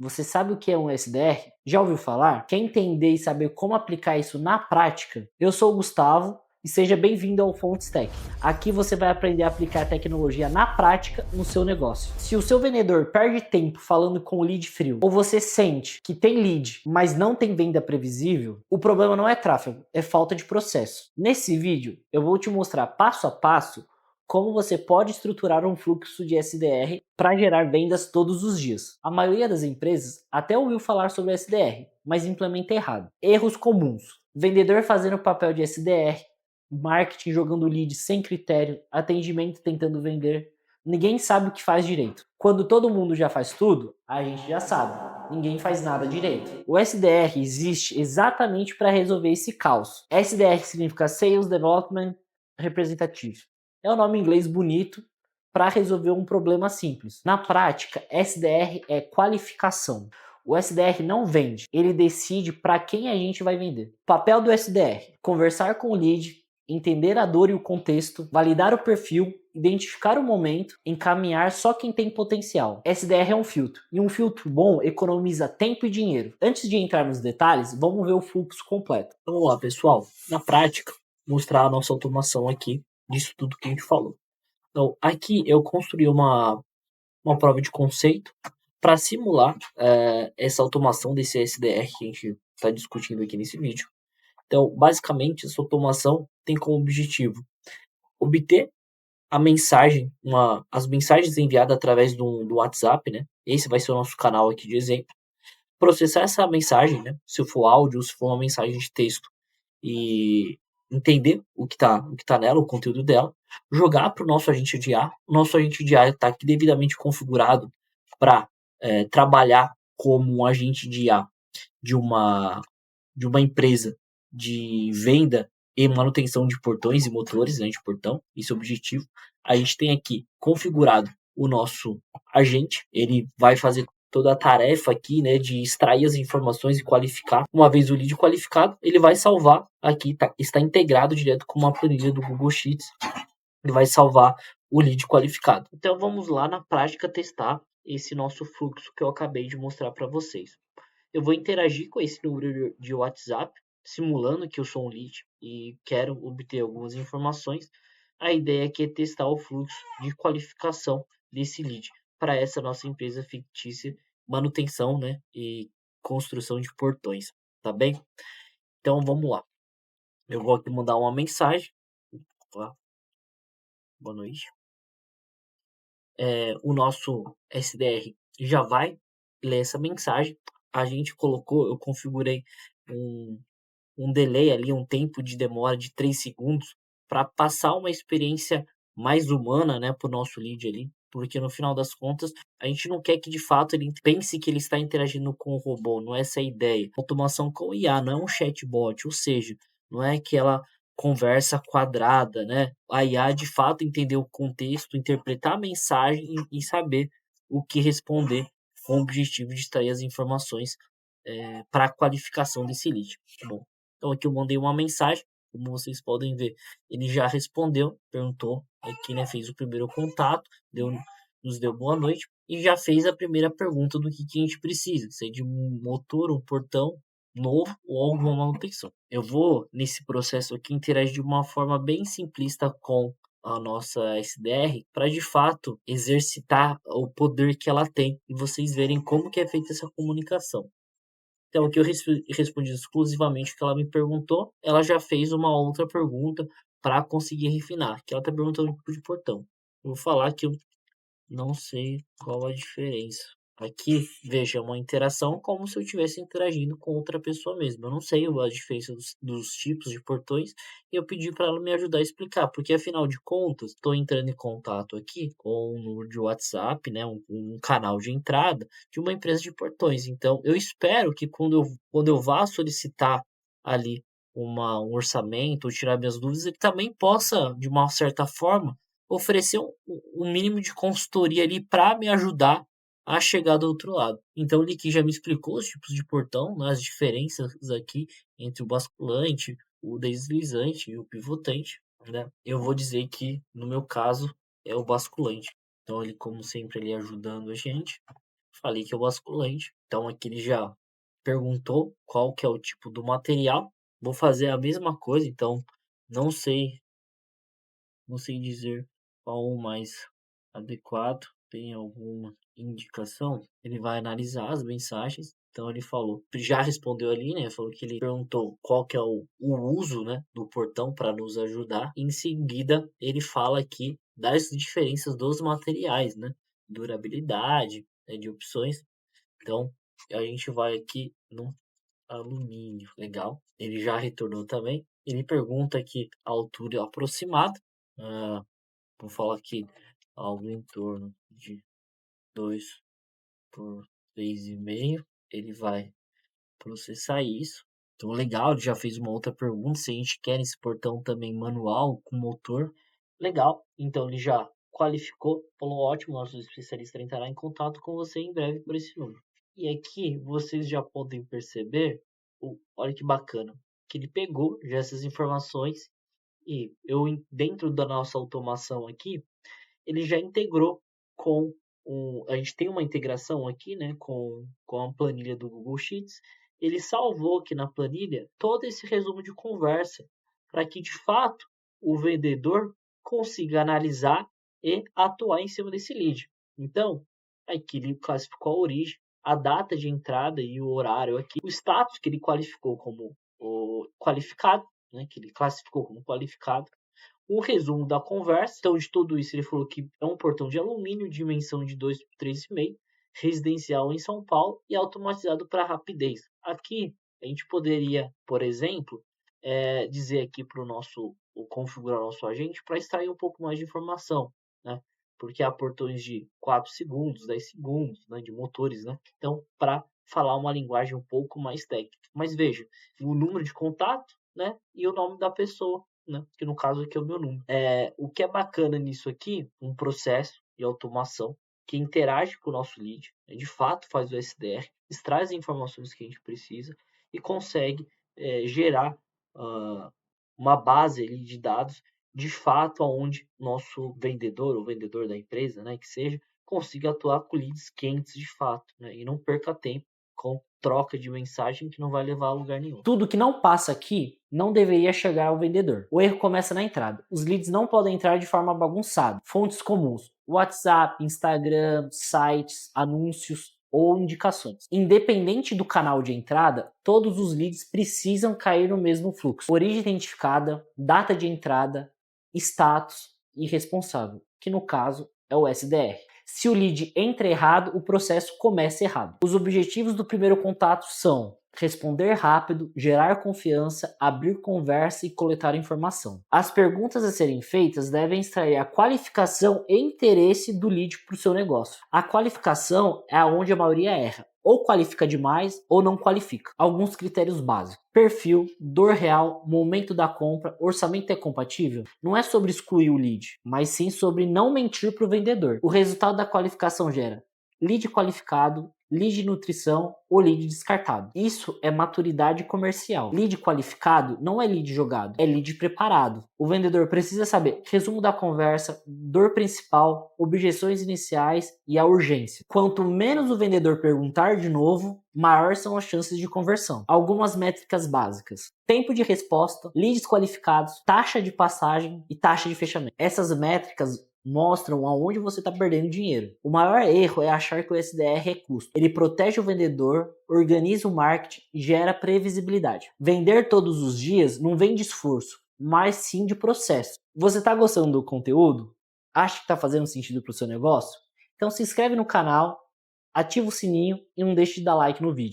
Você sabe o que é um SDR? Já ouviu falar? Quer entender e saber como aplicar isso na prática? Eu sou o Gustavo e seja bem-vindo ao Fontes Tech. Aqui você vai aprender a aplicar tecnologia na prática no seu negócio. Se o seu vendedor perde tempo falando com o lead frio, ou você sente que tem lead, mas não tem venda previsível, o problema não é tráfego, é falta de processo. Nesse vídeo, eu vou te mostrar passo a passo como você pode estruturar um fluxo de SDR para gerar vendas todos os dias. A maioria das empresas até ouviu falar sobre SDR, mas implementa errado. Erros comuns: vendedor fazendo papel de SDR, marketing jogando lead sem critério, atendimento tentando vender. Ninguém sabe o que faz direito. Quando todo mundo já faz tudo, a gente já sabe. Ninguém faz nada direito. O SDR existe exatamente para resolver esse caos. SDR significa Sales Development Representative. É um nome em inglês bonito para resolver um problema simples. Na prática, SDR é qualificação. O SDR não vende, ele decide para quem a gente vai vender. O papel do SDR: conversar com o lead, entender a dor e o contexto, validar o perfil, identificar o momento, encaminhar só quem tem potencial. SDR é um filtro, e um filtro bom economiza tempo e dinheiro. Antes de entrar nos detalhes, vamos ver o fluxo completo. Vamos lá, pessoal. Na prática, mostrar a nossa automação aqui disso tudo que a gente falou. Então, aqui eu construí uma prova de conceito para simular essa automação desse SDR que a gente está discutindo aqui nesse vídeo. Então, basicamente, essa automação tem como objetivo obter a mensagem, as mensagens enviadas através do WhatsApp, né? Esse vai ser o nosso canal aqui de exemplo. Processar essa mensagem, né? Se for áudio, se for uma mensagem de texto, e entender o que tá nela, o conteúdo dela, jogar para o nosso agente de IA. O nosso agente de IA está aqui devidamente configurado para trabalhar como um agente de IA de uma empresa de venda e manutenção de portões e motores, né, de portão. Esse é o objetivo. A gente tem aqui configurado o nosso agente, ele vai fazer toda a tarefa aqui, né, de extrair as informações e qualificar. Uma vez o lead qualificado, ele vai salvar aqui, está integrado direto com uma planilha do Google Sheets, ele vai salvar o lead qualificado. Então vamos lá na prática testar esse nosso fluxo que eu acabei de mostrar para vocês. Eu vou interagir com esse número de WhatsApp, simulando que eu sou um lead e quero obter algumas informações. A ideia aqui é testar o fluxo de qualificação desse lead para essa nossa empresa fictícia, manutenção, né, e construção de portões, tá bem? Então vamos lá. Eu vou aqui mandar uma mensagem. Opa, boa noite. O nosso SDR já vai ler essa mensagem. A gente colocou, eu configurei um delay ali, um tempo de demora de 3 segundos para passar uma experiência mais humana, né, para o nosso lead ali, porque no final das contas a gente não quer que de fato ele pense que ele está interagindo com o robô, não é essa a ideia. Automação com IA não é um chatbot, ou seja, não é aquela conversa quadrada, né? A IA de fato entender o contexto, interpretar a mensagem e saber o que responder com o objetivo de extrair as informações para a qualificação desse lead. Tá bom? Então aqui eu mandei uma mensagem, como vocês podem ver, ele já respondeu, perguntou aqui, né, fez o primeiro contato, nos deu boa noite e já fez a primeira pergunta do que a gente precisa, se é de um motor, um portão novo ou alguma manutenção. Eu vou, nesse processo aqui, interagir de uma forma bem simplista com a nossa SDR para de fato exercitar o poder que ela tem e vocês verem como que é feita essa comunicação. Então, aqui eu respondi exclusivamente o que ela me perguntou. Ela já fez uma outra pergunta para conseguir refinar, que ela está perguntando tipo de portão. Eu vou falar que eu não sei qual a diferença. Aqui, veja, uma interação como se eu estivesse interagindo com outra pessoa mesmo. Eu não sei a diferença dos tipos de portões e eu pedi para ela me ajudar a explicar, porque afinal de contas, estou entrando em contato aqui com um número de WhatsApp, né, um canal de entrada de uma empresa de portões. Então, eu espero que quando eu vá solicitar ali um orçamento ou tirar minhas dúvidas, ele também possa, de uma certa forma, oferecer um mínimo de consultoria ali para me ajudar a chegar do outro lado. Então, ele aqui já me explicou os tipos de portão, né, as diferenças aqui entre o basculante, o deslizante e o pivotante, né? Eu vou dizer que, no meu caso, é o basculante. Então, ele, como sempre, ele ajudando a gente, falei que é o basculante. Então aqui ele já perguntou qual que é o tipo do material. Vou fazer a mesma coisa, então não sei, não sei dizer qual o mais adequado. Tem alguma indicação? Ele vai analisar as mensagens. Então ele falou, já respondeu ali, né? Falou que ele perguntou qual que é o uso, né, do portão para nos ajudar. Em seguida, ele fala aqui das diferenças dos materiais, né? Durabilidade, né, de opções. Então, a gente vai aqui no alumínio, legal. Ele já retornou também. Ele pergunta aqui a altura aproximada. Ah, vou falar aqui algo em torno de 2 por 3,5. Ele vai processar isso. Então, legal, ele já fez uma outra pergunta, se a gente quer esse portão também manual, com motor. Legal, então ele já qualificou, falou ótimo, nosso especialista entrará em contato com você em breve por esse número. E aqui vocês já podem perceber, olha que bacana, que ele pegou já essas informações e dentro da nossa automação aqui, ele já integrou com a gente tem uma integração aqui, né, com a planilha do Google Sheets. Ele salvou aqui na planilha todo esse resumo de conversa para que, de fato, o vendedor consiga analisar e atuar em cima desse lead. Então, aqui ele classificou a origem, a data de entrada e o horário aqui, o status que ele qualificou como o qualificado, né, que ele classificou como qualificado, um resumo da conversa. Então, de tudo isso, ele falou que é um portão de alumínio, dimensão de 2 por 3,5, residencial em São Paulo e automatizado para rapidez. Aqui, a gente poderia, por exemplo, dizer aqui para configurar o nosso agente para extrair um pouco mais de informação, né? Porque há portões de 4 segundos, 10 segundos, né? De motores, né? Então, para falar uma linguagem um pouco mais técnica. Mas veja, o número de contato, né? E o nome da pessoa, né? Que no caso aqui é o meu número. O que é bacana nisso aqui, um processo de automação que interage com o nosso lead, né? De fato faz o SDR, extrai as informações que a gente precisa e consegue gerar uma base ali de dados de fato aonde nosso vendedor, o vendedor da empresa, né, que seja, consiga atuar com leads quentes de fato, né, e não perca tempo com troca de mensagem que não vai levar a lugar nenhum. Tudo que não passa aqui não deveria chegar ao vendedor. O erro começa na entrada. Os leads não podem entrar de forma bagunçada. Fontes comuns: WhatsApp, Instagram, sites, anúncios ou indicações. Independente do canal de entrada, todos os leads precisam cair no mesmo fluxo. Origem identificada, data de entrada, status e responsável, que no caso é o SDR. Se o lead entra errado, o processo começa errado. Os objetivos do primeiro contato são responder rápido, gerar confiança, abrir conversa e coletar informação. As perguntas a serem feitas devem extrair a qualificação e interesse do lead para o seu negócio. A qualificação é onde a maioria erra. Ou qualifica demais ou não qualifica. Alguns critérios básicos: perfil, dor real, momento da compra, orçamento é compatível. Não é sobre excluir o lead, mas sim sobre não mentir para o vendedor. O resultado da qualificação gera lead qualificado, lead de nutrição ou lead descartado. Isso é maturidade comercial. Lead qualificado não é lead jogado, é lead preparado. O vendedor precisa saber resumo da conversa, dor principal, objeções iniciais e a urgência. Quanto menos o vendedor perguntar de novo, maior são as chances de conversão. Algumas métricas básicas: tempo de resposta, leads qualificados, taxa de passagem e taxa de fechamento. Essas métricas mostram aonde você está perdendo dinheiro. O maior erro é achar que o SDR é custo. Ele protege o vendedor, organiza o marketing e gera previsibilidade. Vender todos os dias não vem de esforço, mas sim de processo. Você está gostando do conteúdo? Acha que está fazendo sentido para o seu negócio? Então se inscreve no canal, ativa o sininho e não deixe de dar like no vídeo.